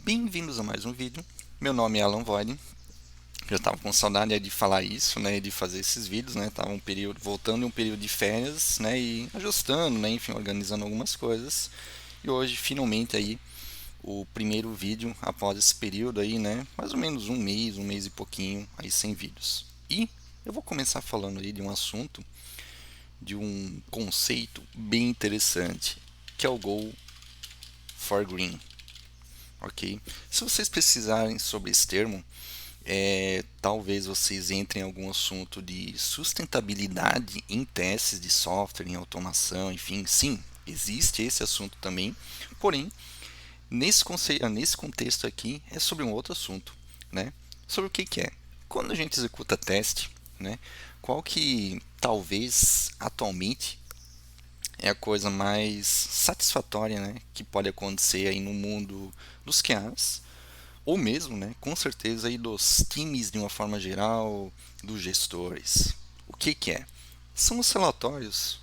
Bem-vindos a mais um vídeo. Meu nome é Alan Void. Já estava com saudade de falar isso, né, de fazer esses vídeos, né? Tava voltando em um período de férias, né, e ajustando, né, enfim, organizando algumas coisas. E hoje, finalmente aí, o primeiro vídeo após esse período aí, né, mais ou menos um mês e pouquinho aí sem vídeos. E eu vou começar falando aí de um assunto, de um conceito bem interessante, que é o Go for Green. Ok? Se vocês precisarem sobre esse termo, talvez vocês entrem em algum assunto de sustentabilidade em testes de software, em automação, enfim, sim, existe esse assunto também. Porém, nesse contexto aqui é sobre um outro assunto, né? Sobre o que é? Quando a gente executa teste, né? Qual que talvez atualmente é a coisa mais satisfatória, né, que pode acontecer aí no mundo dos QAs, ou mesmo, né, com certeza aí dos times de uma forma geral, dos gestores. O que é? São os relatórios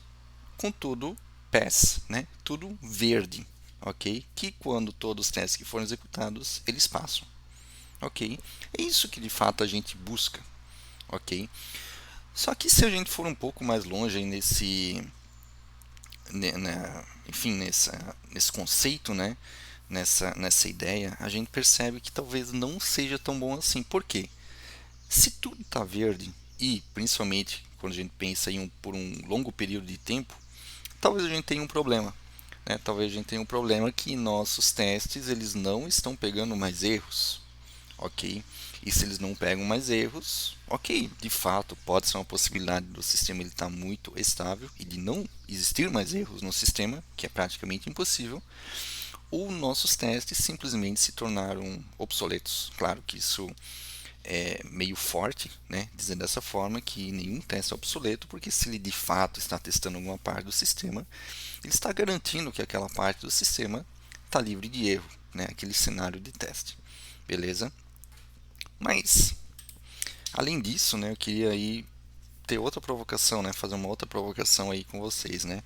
com tudo pass, né, tudo verde, ok? Que quando todos os testes que foram executados, eles passam, ok? É isso que de fato a gente busca, ok? Só que se a gente for um pouco mais longe aí enfim, nesse conceito, né? Nessa ideia, a gente percebe que talvez não seja tão bom assim. Por quê? Se tudo está verde, e principalmente quando a gente pensa por um longo período de tempo, talvez a gente tenha um problema. Né? Talvez a gente tenha um problema que nossos testes eles não estão pegando mais erros, ok? E se eles não pegam mais erros, ok, de fato pode ser uma possibilidade do sistema ele estar muito estável e de não existir mais erros no sistema, que é praticamente impossível, ou nossos testes simplesmente se tornaram obsoletos. Claro que isso é meio forte, né, dizer dessa forma que nenhum teste é obsoleto, porque se ele de fato está testando alguma parte do sistema, ele está garantindo que aquela parte do sistema está livre de erro, né, aquele cenário de teste. Beleza? Mas além disso, né, eu queria aí ter outra provocação, né, fazer uma outra provocação aí com vocês, né,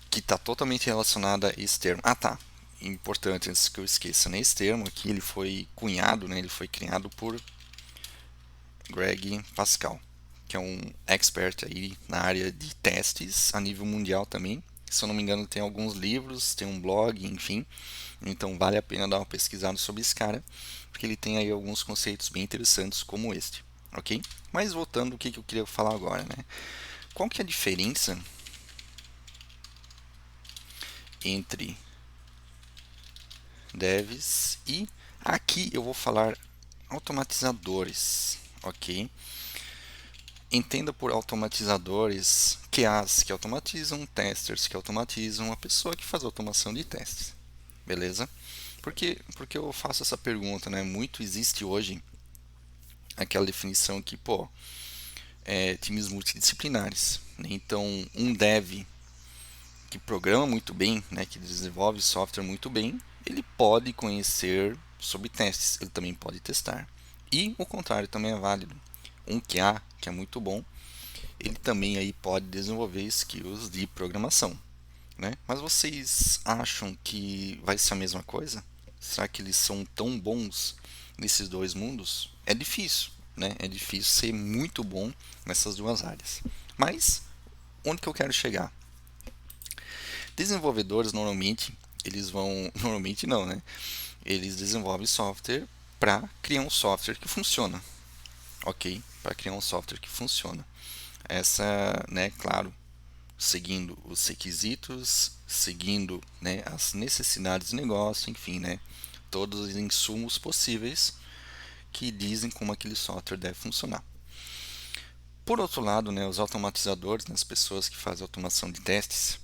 que está totalmente relacionada a esse termo. Ah, tá. Importante antes que eu esqueça, né, esse termo aqui ele foi cunhado, né, ele foi criado por Greg Pascal, que é um expert aí na área de testes a nível mundial também. Se eu não me engano, tem alguns livros, tem um blog, enfim. Então vale a pena dar uma pesquisada sobre esse cara, porque ele tem aí alguns conceitos bem interessantes como este, ok? Mas voltando ao que eu queria falar agora, né? Qual que é a diferença entre devs e aqui eu vou falar automatizadores, ok? Entenda por automatizadores QAs que automatizam, testers que automatizam, a pessoa que faz automação de testes, beleza? Porque eu faço essa pergunta, né? Muito existe hoje aquela definição que, pô, times multidisciplinares, né? Então, um dev que programa muito bem, né, que desenvolve software muito bem, ele pode conhecer sobre testes, ele também pode testar. E o contrário também é válido. Um QA, que é muito bom, ele também aí pode desenvolver skills de programação, né? Mas vocês acham que vai ser a mesma coisa? Será que eles são tão bons nesses dois mundos? É difícil, né? É difícil ser muito bom nessas duas áreas. Mas onde que eu quero chegar? Desenvolvedores normalmente eles vão, normalmente não, né? Eles desenvolvem software para criar um software que funciona, ok? Para criar um software que funciona. Essa, né? Claro, seguindo os requisitos, seguindo, né, as necessidades do negócio, enfim, né, todos os insumos possíveis que dizem como aquele software deve funcionar. Por outro lado, né, os automatizadores, né, as pessoas que fazem automação de testes,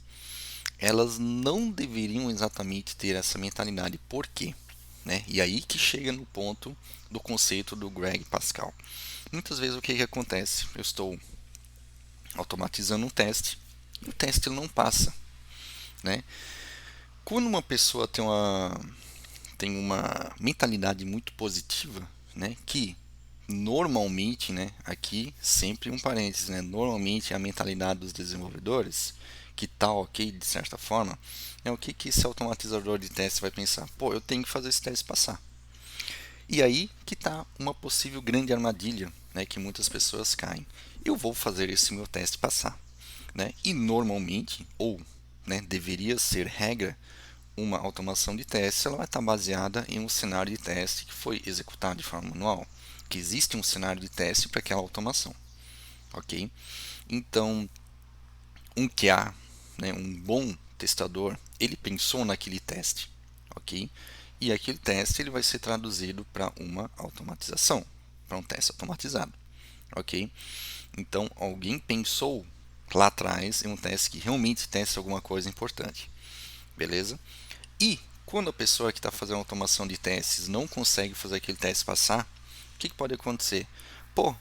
elas não deveriam exatamente ter essa mentalidade. Por quê? Né? E aí que chega no ponto do conceito do Greg Pascal. Muitas vezes o que acontece? Eu estou automatizando um teste e o teste não passa. Né? Quando uma pessoa tem uma mentalidade muito positiva, né, que normalmente, né, aqui sempre um parênteses, né, normalmente é a mentalidade dos desenvolvedores que está ok de certa forma, o que, que esse automatizador de teste vai pensar? Pô, eu tenho que fazer esse teste passar. E aí que está uma possível grande armadilha, né, que muitas pessoas caem. Eu vou fazer esse meu teste passar, né? E normalmente, ou né, deveria ser regra, uma automação de teste ela vai estar baseada em um cenário de teste que foi executado de forma manual, que existe um cenário de teste para aquela automação, ok? Então, um QA, né, um bom testador, ele pensou naquele teste, ok? E aquele teste ele vai ser traduzido para uma automatização, para um teste automatizado, ok? Então, alguém pensou lá atrás em um teste que realmente testa alguma coisa importante, beleza? E quando a pessoa que está fazendo automação de testes não consegue fazer aquele teste passar, o que pode acontecer? Pô,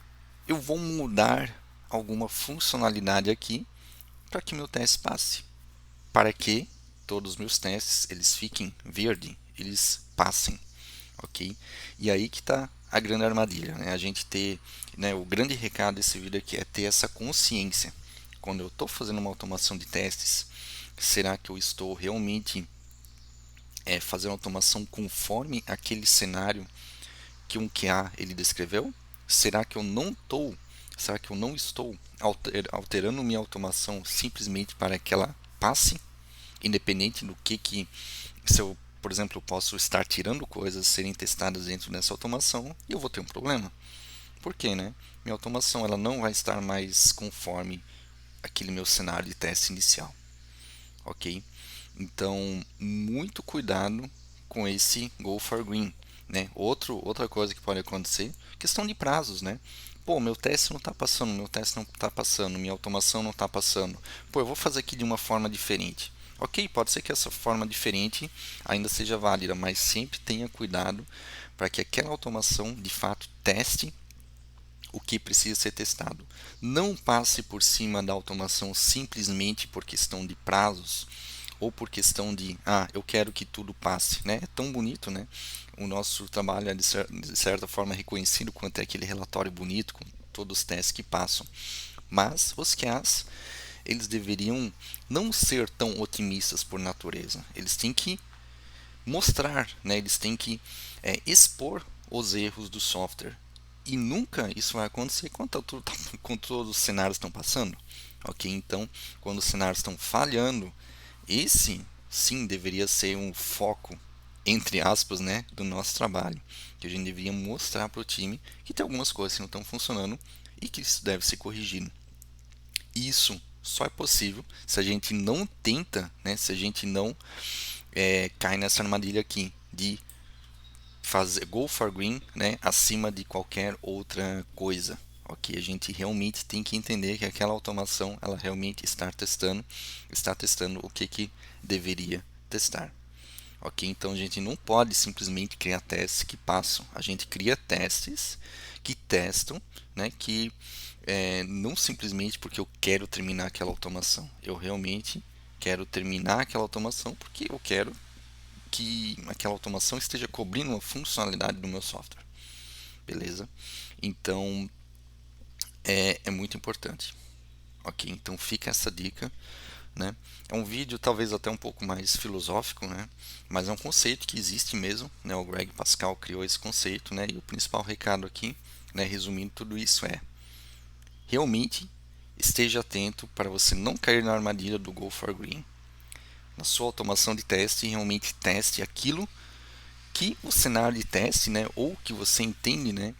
eu vou mudar alguma funcionalidade aqui para que meu teste passe, para que todos os meus testes eles fiquem verde, eles passem, ok? E aí que está a grande armadilha, né? A gente ter, né, o grande recado desse vídeo aqui é ter essa consciência. Quando eu estou fazendo uma automação de testes, será que eu estou realmente fazendo automação conforme aquele cenário que um QA ele descreveu? Será que eu não estou, será que eu não estou alterando minha automação simplesmente para que ela passe, independente do que se eu, por exemplo, posso estar tirando coisas serem testadas dentro dessa automação e eu vou ter um problema? Por quê, né? Minha automação ela não vai estar mais conforme aquele meu cenário de teste inicial, ok? Então, muito cuidado com esse Go for Green, né? Outra coisa que pode acontecer, questão de prazos, né? Pô, meu teste não está passando, meu teste não está passando, minha automação não está passando. Pô, eu vou fazer aqui de uma forma diferente. Ok, pode ser que essa forma diferente ainda seja válida, mas sempre tenha cuidado para que aquela automação de fato teste o que precisa ser testado. Não passe por cima da automação simplesmente por questão de prazos ou por questão de, eu quero que tudo passe, né? É tão bonito, né? O nosso trabalho é de certa forma reconhecido quanto é aquele relatório bonito com todos os testes que passam. Mas os QAs, eles deveriam não ser tão otimistas por natureza. Eles têm que mostrar, né? Eles têm que expor os erros do software. E nunca isso vai acontecer quando todos os cenários estão passando. Ok? Então, quando os cenários estão falhando, esse sim deveria ser um foco, entre aspas, né, do nosso trabalho. Que a gente deveria mostrar para o time que tem algumas coisas que não estão funcionando e que isso deve ser corrigido. Isso só é possível se a gente não tenta, né, se a gente não cai nessa armadilha aqui de fazer go for green, né, acima de qualquer outra coisa. Ok, a gente realmente tem que entender que aquela automação ela realmente está testando o que deveria testar. Ok, então a gente não pode simplesmente criar testes que passam. A gente cria testes que testam, né, que não simplesmente porque eu quero terminar aquela automação. Eu realmente quero terminar aquela automação porque eu quero que aquela automação esteja cobrindo uma funcionalidade do meu software. Beleza? Então é muito importante. Ok, então fica essa dica, né? É um vídeo talvez até um pouco mais filosófico, né? Mas é um conceito que existe mesmo, né? O Greg Pascal criou esse conceito, né? E o principal recado aqui, né, resumindo tudo isso realmente esteja atento para você não cair na armadilha do Go for Green. Na sua automação de teste, realmente teste aquilo que o cenário de teste, né, ou que você entende, né,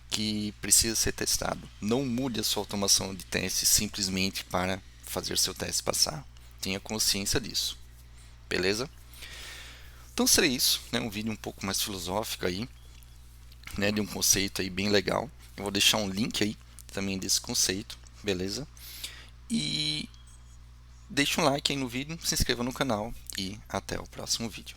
que precisa ser testado. Não mude a sua automação de teste simplesmente para fazer seu teste passar. Tenha consciência disso. Beleza? Então seria isso, né, um vídeo um pouco mais filosófico aí, né, de um conceito aí bem legal. Eu vou deixar um link aí também desse conceito, beleza? E deixa um like aí no vídeo, se inscreva no canal e até o próximo vídeo.